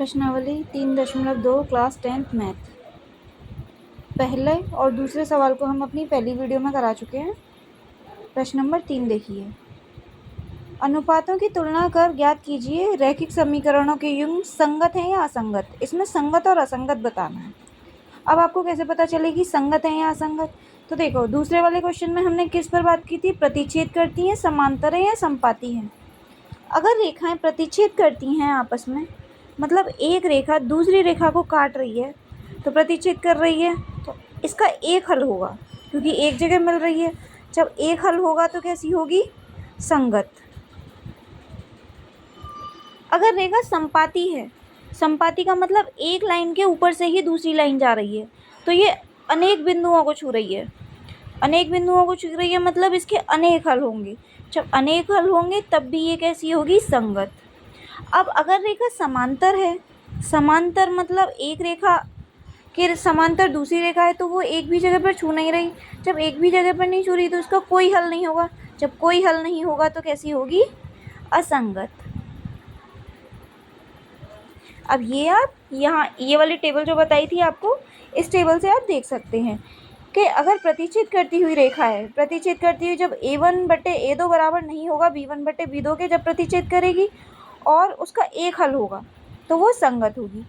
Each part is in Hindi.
प्रश्नावली 3.2 क्लास 10th मैथ। पहले और दूसरे सवाल को हम अपनी पहली वीडियो में करा चुके हैं। प्रश्न नंबर 3 देखिए, अनुपातों की तुलना कर ज्ञात कीजिए रैखिक समीकरणों के युग्म संगत हैं या असंगत। इसमें संगत और असंगत बताना है। अब आपको कैसे पता चलेगी संगत है या असंगत? तो देखो, दूसरे वाले क्वेश्चन में हमने किस पर बात की थी? प्रतिच्छेद करती हैं, समांतर है या समपाती हैं। अगर रेखाएं प्रतिच्छेद करती हैं आपस में, मतलब एक रेखा दूसरी रेखा को काट रही है तो प्रतिच्छेद कर रही है, तो इसका एक हल होगा, क्योंकि एक जगह मिल रही है। जब एक हल होगा तो कैसी होगी? संगत। अगर रेखा समपाती है, समपाती का मतलब एक लाइन के ऊपर से ही दूसरी लाइन जा रही है, तो ये अनेक बिंदुओं को छू रही है। अनेक बिंदुओं को छू रही है मतलब इसके अनेक हल होंगे। जब अनेक हल होंगे तब भी ये कैसी होगी? संगत। अब अगर रेखा समांतर है, समांतर मतलब एक रेखा के समांतर दूसरी रेखा है, तो वो एक भी जगह पर छू नहीं रही। जब एक भी जगह पर नहीं छू रही तो इसका कोई हल नहीं होगा। जब कोई हल नहीं होगा तो कैसी होगी? असंगत। अब ये आप यहाँ ये वाली टेबल जो बताई थी आपको, इस टेबल से आप देख सकते हैं कि अगर प्रतिच्छेद करती हुई रेखा है, प्रतिच्छेद करती हुई जब a1/a2 बराबर नहीं होगा b1/b2 के, जब प्रतिच्छेद करेगी और उसका एक हल होगा तो वो संगत होगी।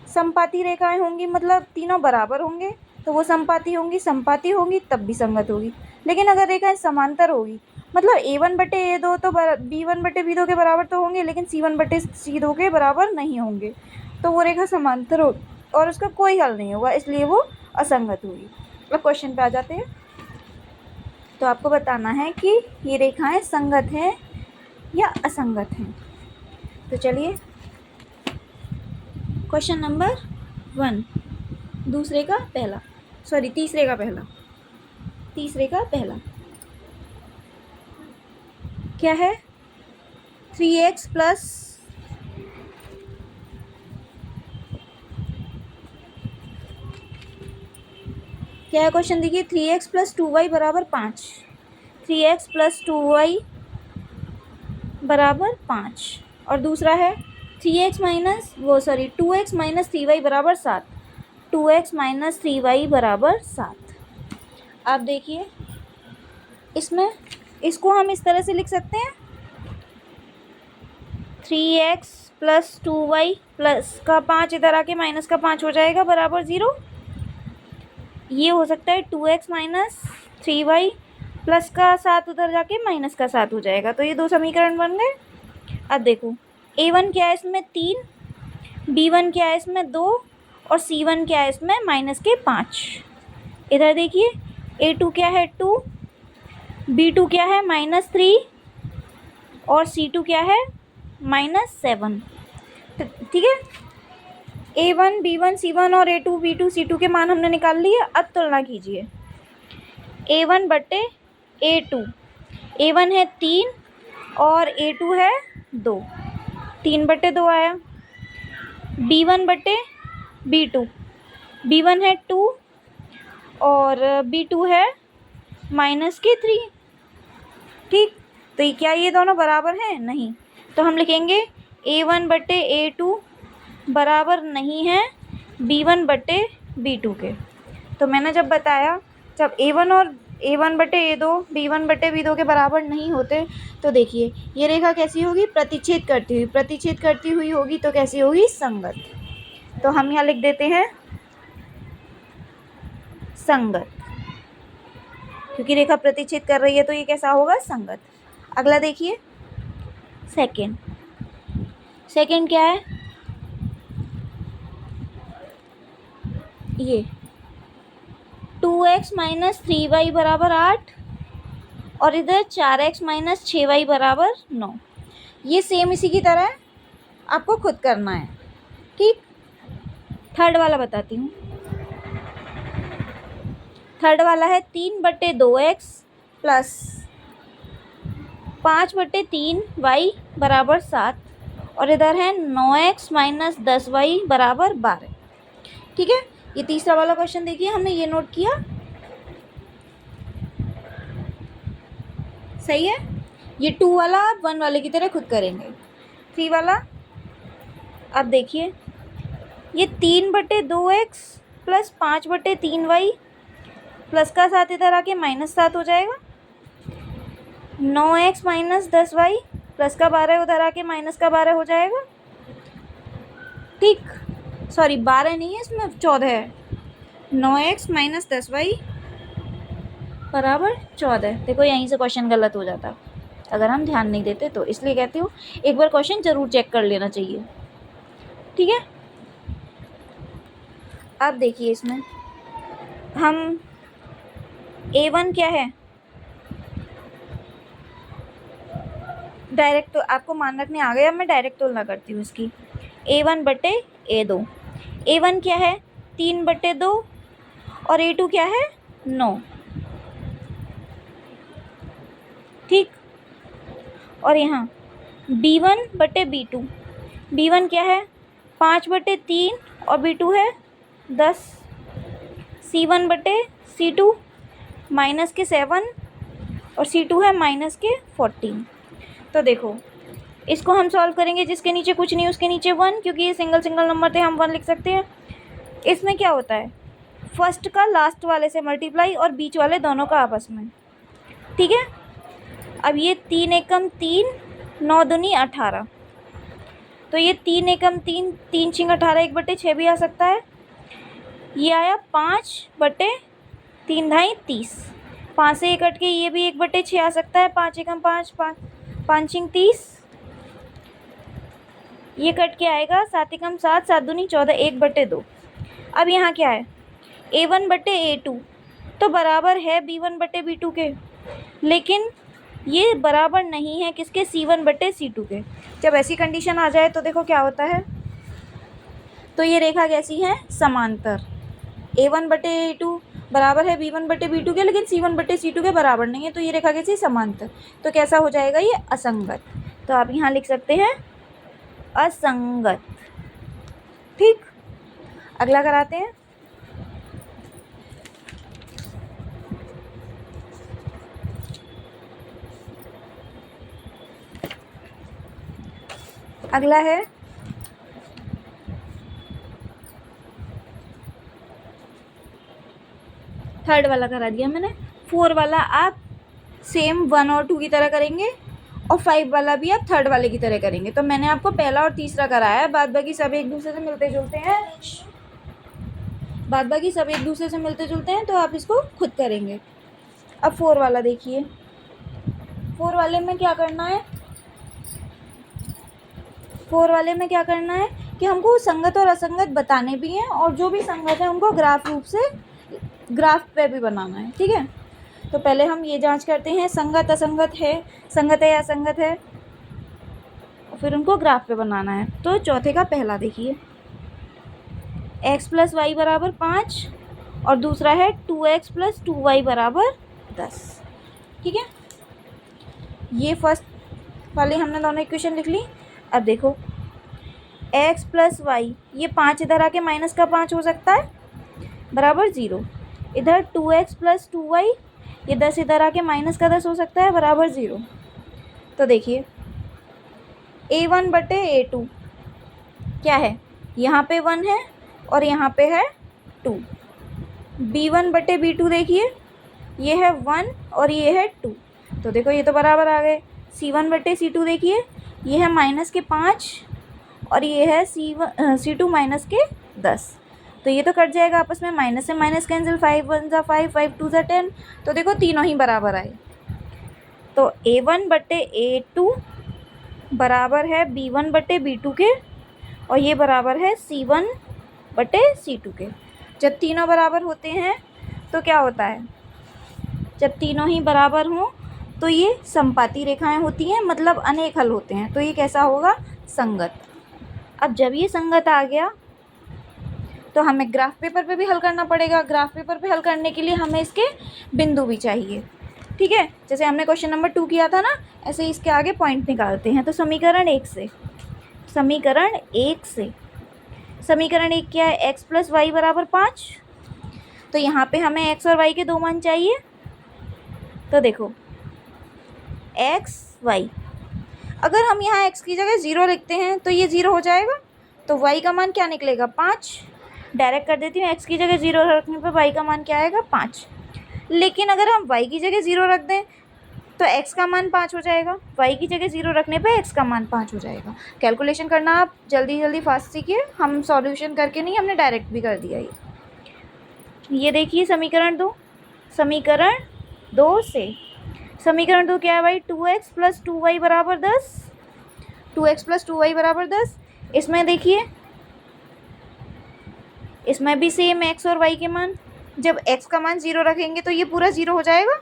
समपाती रेखाएं होंगी मतलब तीनों बराबर होंगे तो वो समपाती होंगी, समपाती होंगी तब भी संगत होगी। लेकिन अगर रेखाएं समांतर होगी, मतलब a1/a2 तो b1/b2 के बराबर तो होंगे, लेकिन c1/c2 के बराबर नहीं होंगे, तो वो रेखा समांतर हो और उसका कोई हल नहीं होगा, इसलिए वो असंगत होगी। अब क्वेश्चन पे आ जाते हैं। तो आपको बताना है कि ये रेखाएं संगत हैं या असंगत हैं। तो चलिए, क्वेश्चन नंबर 1, तीसरे का पहला क्या है? 3x प्लस क्या है क्वेश्चन? देखिए, 3x प्लस 2y बराबर 5। 3x प्लस 2y बराबर 5। और दूसरा है 2x माइनस 3y बराबर 7। 2x माइनस 3y बराबर 7। आप देखिए, इसमें इसको हम इस तरह से लिख सकते हैं, 3x प्लस 2y प्लस का 5 इधर आके माइनस का 5 हो जाएगा बराबर 0। ये हो सकता है 2x माइनस 3y प्लस का 7 उधर जाके माइनस का 7 हो जाएगा। तो ये दो समीकरण बन गए। अब देखो, a1 क्या है इसमें? 3, b1 क्या है इसमें? 2 और c1 क्या है इसमें? माइनस के 5। इधर देखिए, a2 क्या है? 2, b2 क्या है? -3 और c2 क्या है? -7। ठीक है, a1 b1 c1 और a2 b2 c2 के मान हमने निकाल लिए। अब तुलना कीजिए, a1/a2, a1 है 3 और a2 है 2, 3/2 आया। b1/b2, b1 है 2 और b2 है -3। ठीक, तो ये क्या ये दोनों बराबर हैं? नहीं। तो हम लिखेंगे a1/a2 बराबर नहीं है b1/b2 के। तो मैंने जब बताया, जब a1 और a1/a2 b1/b2 के बराबर नहीं होते, तो देखिए ये रेखा कैसी होगी? प्रतिच्छेद करती हुई होगी, तो कैसी होगी? संगत। तो हम यहाँ लिख देते हैं संगत, क्योंकि रेखा प्रतिच्छेद कर रही है तो ये कैसा होगा? संगत। अगला देखिए, सेकंड क्या है? ये 2x माइनस 3y बराबर 8 और इधर 4x माइनस 6y बराबर 9। ये सेम इसी की तरह है, आपको खुद करना है। ठीक, थर्ड वाला बताती हूँ। थर्ड वाला है 3/2x प्लस 5/3y बराबर 7 और इधर है 9x माइनस 10y बराबर 12। ठीक है, ये तीसरा वाला क्वेश्चन देखिए, हमने ये नोट किया। सही है, ये 2 वाला आप 1 वाले की तरह खुद करेंगे। 3 वाला अब देखिए, ये 3/2x प्लस 5/3y प्लस का 7 इधर आके -7 हो जाएगा। 9x माइनस 10y प्लस का 12 उधर आके माइनस का 12 हो जाएगा। ठीक, सॉरी 12 नहीं है, इसमें 14 है। 9x माइनस 10y बराबर 14। देखो यहीं से क्वेश्चन गलत हो जाता अगर हम ध्यान नहीं देते तो, इसलिए कहती हूँ एक बार क्वेश्चन जरूर चेक कर लेना चाहिए। ठीक है, अब देखिए इसमें हम a1 क्या है, डायरेक्ट तो आपको मान रखने आ गया, मैं डायरेक्ट तुलना करती हूँ इसकी। a1/a2, a1 क्या है 3/2 और a2 क्या है 9। ठीक, और यहाँ b1/b2, b1 क्या है 5/3 और b2 है 10। c1/c2 -7 और c2 है -14। तो देखो इसको हम सॉल्व करेंगे, जिसके नीचे कुछ नहीं उसके नीचे 1, क्योंकि ये सिंगल सिंगल नंबर थे, हम 1 लिख सकते हैं। इसमें क्या होता है, फर्स्ट का लास्ट वाले से मल्टीप्लाई और बीच वाले दोनों का आपस में। ठीक है, अब ये 3 एकम 3, 9 दूनी 18, तो ये 3 एकम 3, 3 छिंग 18, 1/6 भी आ सकता है। ये आया 5/3 ढाई 30, 5 से 1 कट के ये भी 1/6 आ सकता है। 5 एकम 5, 5 छिंग 30, ये कट के आएगा 7 एकम 7, 7 दूनी 14, 1/2। अब यहाँ क्या है a1/a2 तो बराबर है b1/b2 के, लेकिन ये बराबर नहीं है किसके, c1/c2 के। जब ऐसी कंडीशन आ जाए तो देखो क्या होता है, तो ये रेखा कैसी है, समांतर। a1/a2 बराबर है b1/b2 के, लेकिन c1/c2 के बराबर नहीं है, तो ये रेखा कैसी, समांतर। तो कैसा हो जाएगा ये, असंगत। तो आप यहाँ लिख सकते हैं असंगत। ठीक, अगला कराते हैं। अगला है थर्ड वाला करा दिया मैंने। 4 वाला आप सेम 1 और 2 की तरह करेंगे, और 5 वाला भी आप थर्ड वाले की तरह करेंगे। तो मैंने आपको पहला और तीसरा कराया है, बाद बाकी सब एक दूसरे से मिलते जुलते हैं, तो आप इसको खुद करेंगे। अब 4 वाला देखिए, 4 वाले में क्या करना है, 4 वाले में क्या करना है कि हमको संगत और असंगत बताने भी हैं, और जो भी संगत है उनको ग्राफ रूप से, ग्राफ पे भी बनाना है। ठीक है, तो पहले हम ये जांच करते हैं संगत असंगत है, संगत है या असंगत है, और फिर उनको ग्राफ पे बनाना है। तो चौथे का पहला देखिए, x + y = 5 और दूसरा है 2x + 2y = 10। ठीक है, ये फर्स्ट वाले हमने दोनों इक्वेशन लिख ली। अब देखो x + y, ये 5 इधर आके माइनस का 5 हो सकता है, बराबर 0। इधर 2x + 2y, ये 10 इधर आके माइनस का 10 हो सकता है, बराबर 0। तो देखिए a1/a2 क्या है, यहाँ पे 1 है और यहाँ पे है 2। b1/b2 देखिए, ये है 1 और ये है 2, तो देखो ये तो बराबर आ गए। c1/c2 देखिए, ये है -5 और ये है c2 -10, तो ये तो कट जाएगा आपस में, माइनस से माइनस कैंसिल, 5 1 = 5, 5 2 = 10, तो देखो तीनों ही बराबर आए। तो a1/a2 बराबर है b1/b2 के, और ये बराबर है c1/c2 के। जब तीनों बराबर होते हैं तो क्या होता है, जब तीनों ही बराबर हों तो ये समपाती रेखाएं होती हैं, मतलब अनेक हल होते हैं, तो ये कैसा होगा, संगत। अब जब ये संगत आ गया तो हमें ग्राफ पेपर पे भी हल करना पड़ेगा। ग्राफ पेपर पे हल करने के लिए हमें इसके बिंदु भी चाहिए। ठीक है, जैसे हमने क्वेश्चन नंबर 2 किया था ना, ऐसे ही इसके आगे पॉइंट निकालते हैं। तो समीकरण 1 से, समीकरण 1 क्या है, x + y = 5, तो यहाँ पे हमें x और y के 2 मान चाहिए। तो देखो x y, अगर हम यहाँ x की जगह 0 लिखते हैं तो ये 0 हो जाएगा, तो y का मान क्या निकलेगा 5। डायरेक्ट कर देती हूँ, x की जगह 0 रखने पर y का मान क्या आएगा 5। लेकिन अगर हम y की जगह 0 रख दें तो x का मान 5 हो जाएगा, y की जगह 0 रखने पे x का मान 5 हो जाएगा। कैलकुलेशन करना आप जल्दी जल्दी फास्ट सीखिए, हम सॉल्यूशन करके नहीं, हमने डायरेक्ट भी कर दिया ये देखिए समीकरण 2। समीकरण 2 से समीकरण 2 क्या है भाई, 2x प्लस 2y बराबर 10। 2x प्लस 2y बराबर 10। इसमें देखिए, इसमें भी सेम x और y के मान, जब x का मान 0 रखेंगे तो ये पूरा 0 हो जाएगा,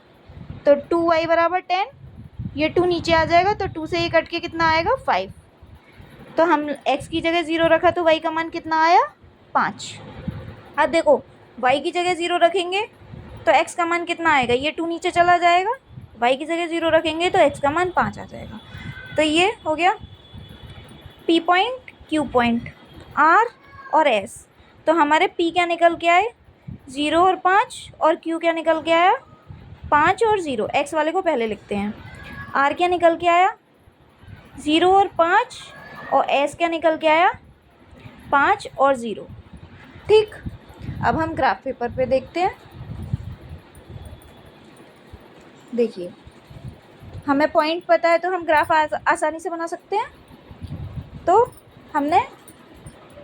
तो 2y बराबर 10, ये 2 नीचे आ जाएगा, तो 2 से ये कट के कितना आएगा 5। तो हम x की जगह 0 रखा तो y का मान कितना आया 5। अब देखो y की जगह 0 रखेंगे तो x का मान कितना आएगा, ये 2 नीचे चला जाएगा, y की जगह 0 रखेंगे तो x का मान 5 आ जाएगा। तो ये हो गया P point, Q point, R और S। तो हमारे P क्या निकल के आए 0 और 5, और Q क्या निकल के आया 5 और 0। x वाले को पहले लिखते हैं। R क्या निकल के आया 0 और 5, और S क्या निकल के आया 5 और 0। ठीक, अब हम ग्राफ पेपर पे देखते हैं। देखिए, हमें पॉइंट पता है तो हम ग्राफ आसानी से बना सकते हैं। तो हमने,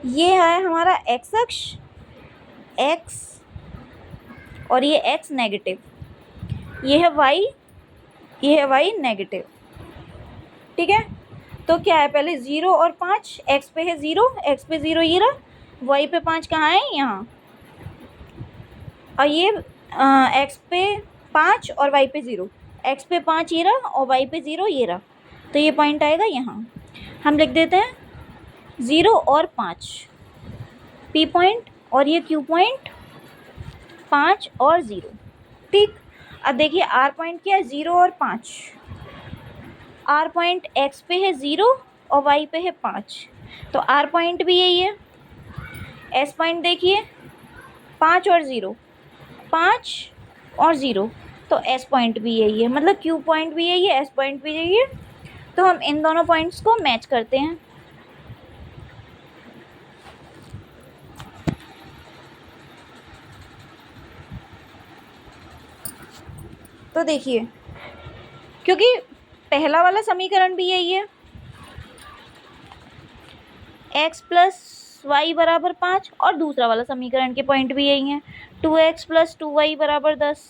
ये है हमारा x अक्ष, x, और ये x नेगेटिव, ये है y, ये है y नेगेटिव। ठीक है, तो क्या है, पहले 0 और 5, x पे है 0, x पे 0 ये रहा, y पे 5 कहाँ है यहाँ, और ये x पे 5 और y पे 0, x पे 5 ये रहा और y पे 0 ये रहा, तो ये पॉइंट आएगा यहाँ। हम लिख देते हैं 0 और 5 P पॉइंट, और ये Q पॉइंट 5 और 0। ठीक, अब देखिए R पॉइंट क्या है 0 और 5। R पॉइंट x पे है 0 और y पे है 5, तो R पॉइंट भी यही है। S पॉइंट देखिए 5 और 0, 5 और 0, तो S पॉइंट भी यही है, मतलब Q पॉइंट भी यही है, S पॉइंट भी यही है। तो हम इन दोनों पॉइंट्स को मैच करते हैं। तो देखिए, क्योंकि पहला वाला समीकरण भी यही है, x प्लस वाई बराबर 5, और दूसरा वाला समीकरण के पॉइंट भी यही हैं, 2x प्लस 2y बराबर 10।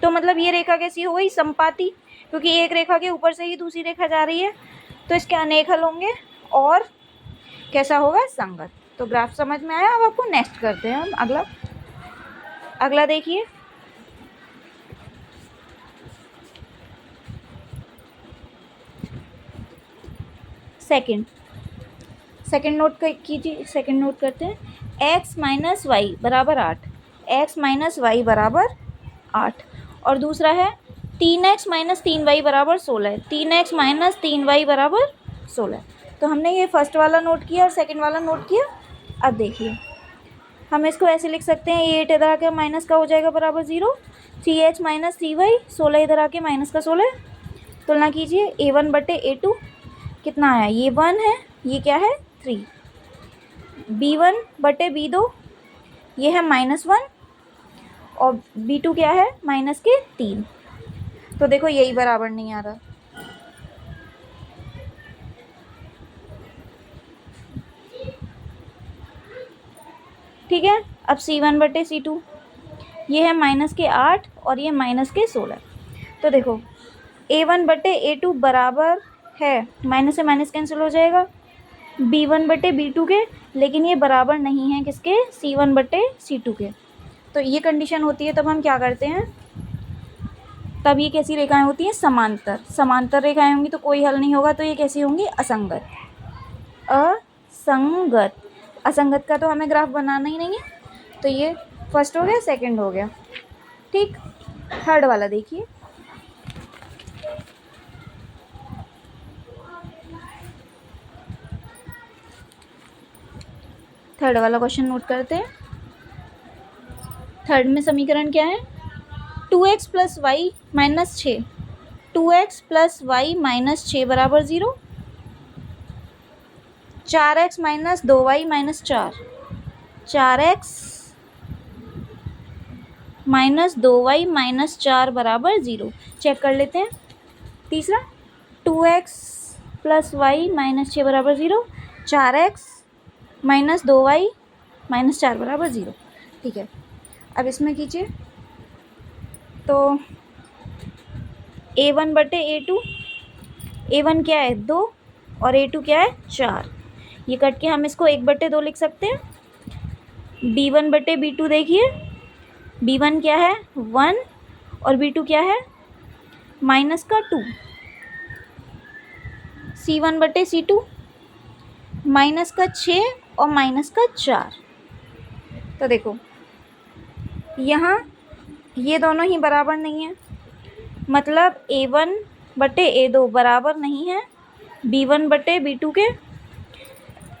तो मतलब ये रेखा कैसी हो गई, समपाती, क्योंकि एक रेखा के ऊपर से ही दूसरी रेखा जा रही है, तो इसके अनेक हल होंगे और कैसा होगा, संगत। तो ग्राफ समझ में आया। अब आपको नेक्स्ट करते हैं हम अगला देखिए, सेकंड नोट कीजिए, सेकंड नोट करते हैं। x माइनस वाई बराबर 8, x माइनस वाई बराबर 8, और दूसरा है 3x माइनस 3y बराबर 16, 3x माइनस 3y बराबर 16। तो हमने ये फर्स्ट वाला नोट किया और सेकंड वाला नोट किया। अब देखिए, हम इसको ऐसे लिख सकते हैं, ये 8 इधर आके माइनस का हो जाएगा बराबर 0, 3x माइनस 3y, 16 इधर आके माइनस का 16। तुलना कीजिए, a1 बटे a2 कितना आया, ये 1 है, ये क्या है 3, b1 बटे b2 ये है -1, और b2 क्या है माइनस के 3। तो देखो यही बराबर नहीं आ रहा। ठीक है, अब c1 बटे c2 ये है -8 और ये -16। तो देखो a1 बटे a2 बराबर है, माइनस से माइनस कैंसिल हो जाएगा, b1 बटे b2 के, लेकिन ये बराबर नहीं है किसके, c1 बटे c2 के। तो ये कंडीशन होती है, तब हम क्या करते हैं, तब ये कैसी रेखाएं होती हैं, समांतर। समांतर रेखाएं होंगी तो कोई हल नहीं होगा, तो ये कैसी होंगी, असंगत। असंगत का तो हमें ग्राफ बनाना ही नहीं है। तो ये फर्स्ट हो गया, सेकंड हो गया। ठीक, थर्ड वाला देखिए, थर्ड वाला क्वेश्चन नोट करते हैं। थर्ड में समीकरण क्या है, 2x plus y minus 6, 2x plus y minus 6 बराबर 0, 4x minus 2y minus 4, 4x minus 2y minus 4 बराबर 0। चेक कर लेते हैं। तीसरा 2x प्लस वाई माइनस 6 बराबर 0, 4x माइनस 2y माइनस 4 बराबर 0। ठीक है, अब इसमें कीजिए तो a1 बटे a2, a1 क्या है 2 और a2 क्या है 4। ये कट के हम इसको 1 बटे 2 लिख सकते हैं। b1 बटे b2 देखिए, b1 क्या है 1 और b2 क्या है माइनस का 2। c1 बटे c2 माइनस का 6 और माइनस का 4। तो देखो यहाँ ये दोनों ही बराबर नहीं है, मतलब a1 बटे a2 बराबर नहीं है b1 बटे b2 के।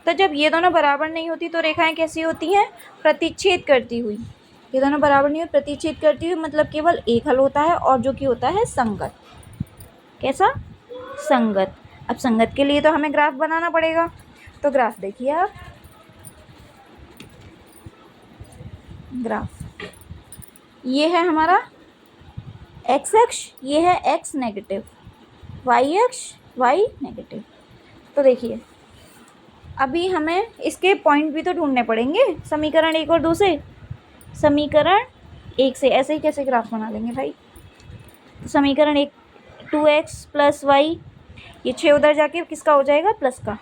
तो जब ये दोनों बराबर नहीं होती तो रेखाएं कैसी होती हैं, प्रतिच्छेद करती हुई। ये दोनों बराबर नहीं होती, प्रतिच्छेद करती हुई, मतलब केवल एक हल होता है और जो कि होता है संगत। कैसा, संगत। अब संगत के लिए तो हमें ग्राफ बनाना पड़ेगा। तो ग्राफ देखिए आप, ग्राफ ये है हमारा एक्स अक्ष, ये है एक्स नेगेटिव, वाई अक्ष वाई नेगेटिव। तो देखिए अभी हमें इसके पॉइंट भी तो ढूंढने पड़ेंगे समीकरण 1 और 2 से। समीकरण 1 से ऐसे ही कैसे ग्राफ बना लेंगे भाई। तो समीकरण 1 2x प्लस वाई, ये 6 उधर जाके किसका हो जाएगा, प्लस का।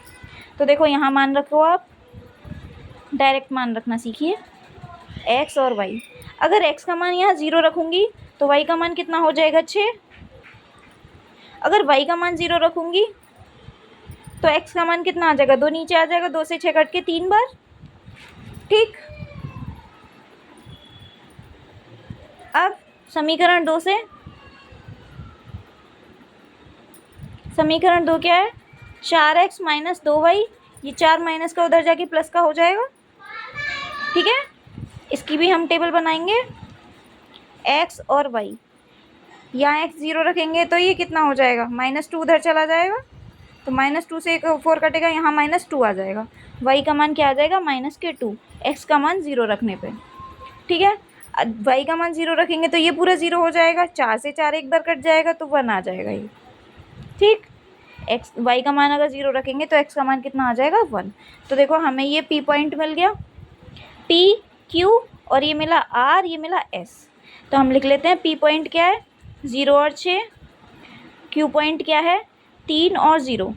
तो देखो यहाँ मान रखो आप, डायरेक्ट मान रखना सीखिए x और y। अगर x का मान यहाँ 0 रखूँगी तो y का मान कितना हो जाएगा 6। अगर y का मान 0 रखूँगी तो x का मान कितना आ जाएगा, 2 नीचे आ जाएगा, 2 से 6 कट के 3 बार। ठीक, अब समीकरण 2 से, समीकरण 2 क्या है 4x माइनस 2y, ये 4 माइनस का उधर जाके प्लस का हो जाएगा। ठीक है, इसकी भी हम टेबल बनाएंगे x और y। यहाँ x 0 रखेंगे तो ये कितना हो जाएगा, -2 उधर चला जाएगा, तो -2 से 4 कटेगा, यहाँ -2 आ जाएगा। y का मान क्या आ जाएगा -2, x का मान 0 रखने पे। ठीक है, y का मान 0 रखेंगे तो ये पूरा 0 हो जाएगा, 4 से 4 एक बार कट जाएगा तो 1 आ जाएगा ये। ठीक, y का मान अगर 0 रखेंगे तो x का मान कितना आ जाएगा 1। तो देखो हमें ये p पॉइंट मिल गया, p q, और ये मिला r, ये मिला s। तो हम लिख लेते हैं p पॉइंट क्या है 0 और 6, q पॉइंट क्या है 3 और 0,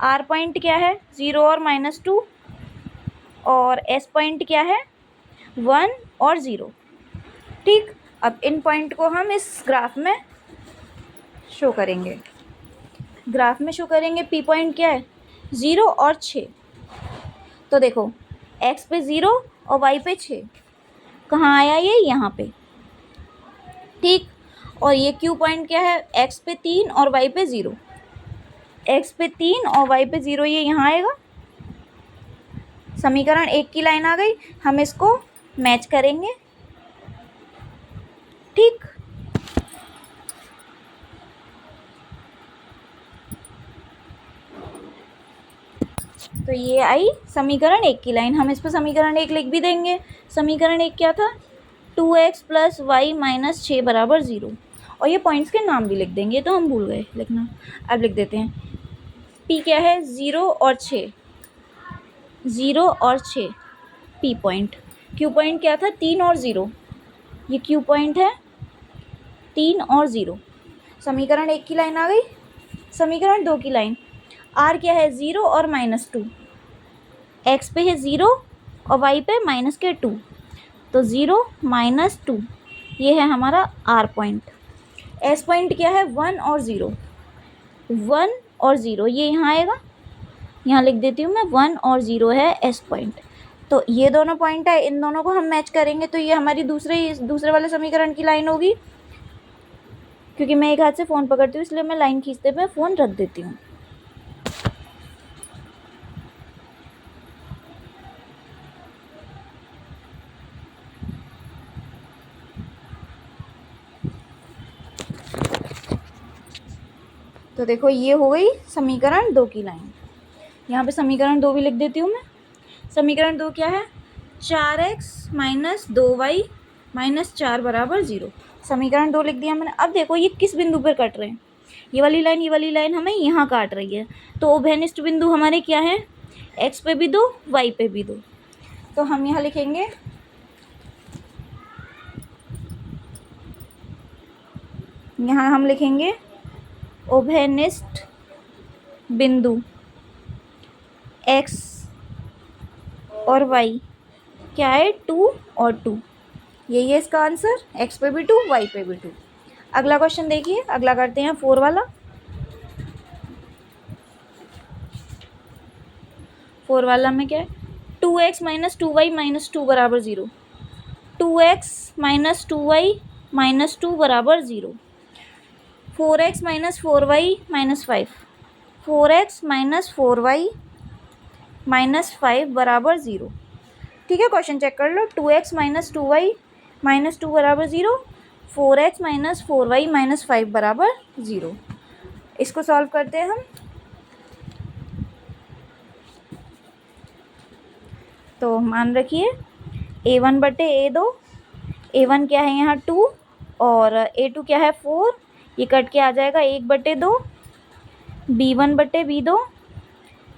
r पॉइंट क्या है 0 और -2, और s पॉइंट क्या है 1 और 0। ठीक, अब इन पॉइंट को हम इस ग्राफ में शो करेंगे। ग्राफ में शो करेंगे, p पॉइंट क्या है 0 और 6। तो देखो x पे 0 और y पे 6, कहाँ आया ये, यहाँ पे। ठीक, और ये q पॉइंट क्या है x पे 3 और y पे 0, x पे 3 और y पे 0, ये यहाँ आएगा। समीकरण 1 की लाइन आ गई, हम इसको मैच करेंगे। ठीक, तो ये आई समीकरण 1 की लाइन, हम इस पर समीकरण 1 लिख भी देंगे। समीकरण 1 क्या था 2x प्लस वाई माइनस 6 बराबर 0, और ये पॉइंट्स के नाम भी लिख देंगे, तो हम भूल गए लिखना। अब लिख देते हैं, p क्या है 0 और 6, 0 और 6 p पॉइंट। q पॉइंट क्या था 3 और 0, ये q पॉइंट है 3 और 0। समीकरण 1 की लाइन आ गई। समीकरण 2 की लाइन, r क्या है 0 और -2, x पे है 0 और y पे -2, तो 0 -2, ये है हमारा r पॉइंट। s पॉइंट क्या है 1 और 0, 1 और 0, ये यहाँ आएगा, यहाँ लिख देती हूँ मैं 1 और 0 है s पॉइंट। तो ये दोनों पॉइंट है, इन दोनों को हम मैच करेंगे तो ये हमारी दूसरे वाले समीकरण की लाइन होगी। क्योंकि मैं एक हाथ से फ़ोन पकड़ती हूँ इसलिए मैं लाइन खींचते हुए फ़ोन रख देती हूँ। तो देखो ये हो गई समीकरण 2 की लाइन। यहाँ पे समीकरण 2 भी लिख देती हूँ मैं। समीकरण 2 क्या है? 4x - 2y - 4 बराबर 0। समीकरण 2 लिख दिया मैंने। अब देखो ये किस बिंदु पर कट रहे हैं। ये वाली लाइन हमें यहाँ काट रही है। तो उभयनिष्ठ बिंदु हमारे क्या है? x पे भी 2, y पे भी 2। तो हम यहाँ लिखेंगे उभयनिष्ठ बिंदु x और y क्या है? 2 और 2। यही है इसका आंसर। x पे भी 2, y पे भी 2। अगला क्वेश्चन देखिए, अगला करते हैं 4 वाला। 4 वाला में क्या है? 2x - 2y - 2 बराबर 0। 2x - 2y - 2 बराबर 0। 4x - 4y - 5। 4x - 4y - 5 बराबर 0। ठीक है, क्वेश्चन चेक कर लो। 2x - 2y - 2 बराबर 0। 4x - 4y - 5 बराबर 0। इसको सॉल्व करते हैं हम। तो मान रखिए a1 बटे a2। a1 क्या है यहाँ 2 और a2 क्या है 4। ये कट के आ जाएगा 1 बटे 2। b1 बटे b2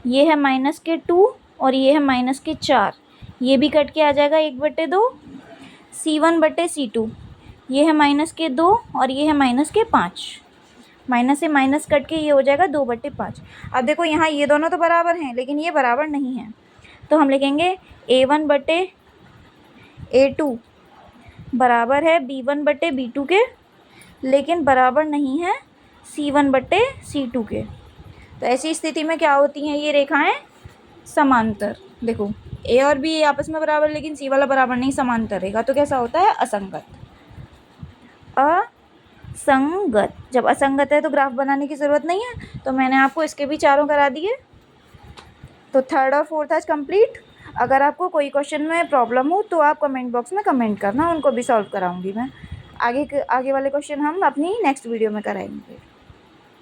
ये है -2 और ये है -4। ये भी कट के आ जाएगा 1 बटे 2। c1 बटे c2 ये है -2 और ये है -5। माइनस से माइनस कट के ये हो जाएगा 2 बटे 5। अब देखो यहाँ ये दोनों तो बराबर हैं लेकिन ये बराबर नहीं है। तो हम लिखेंगे a1 बटे a2 बराबर है b1 बटे b2 के, लेकिन बराबर नहीं है c1 बटे c2 के। तो ऐसी स्थिति में क्या होती हैं ये रेखाएं? समांतर। देखो a और b आपस में बराबर, लेकिन c वाला बराबर नहीं, समांतर रेखा। तो कैसा होता है? असंगत। असंगत। जब असंगत है तो ग्राफ बनाने की ज़रूरत नहीं है। तो मैंने आपको इसके भी चारों करा दिए। तो 3rd और 4th आज कंप्लीट। अगर आपको कोई क्वेश्चन में प्रॉब्लम हो तो आप कमेंट बॉक्स में कमेंट करना, उनको भी सॉल्व कराऊंगी मैं। आगे वाले क्वेश्चन हम अपनी नेक्स्ट वीडियो में कराएंगे।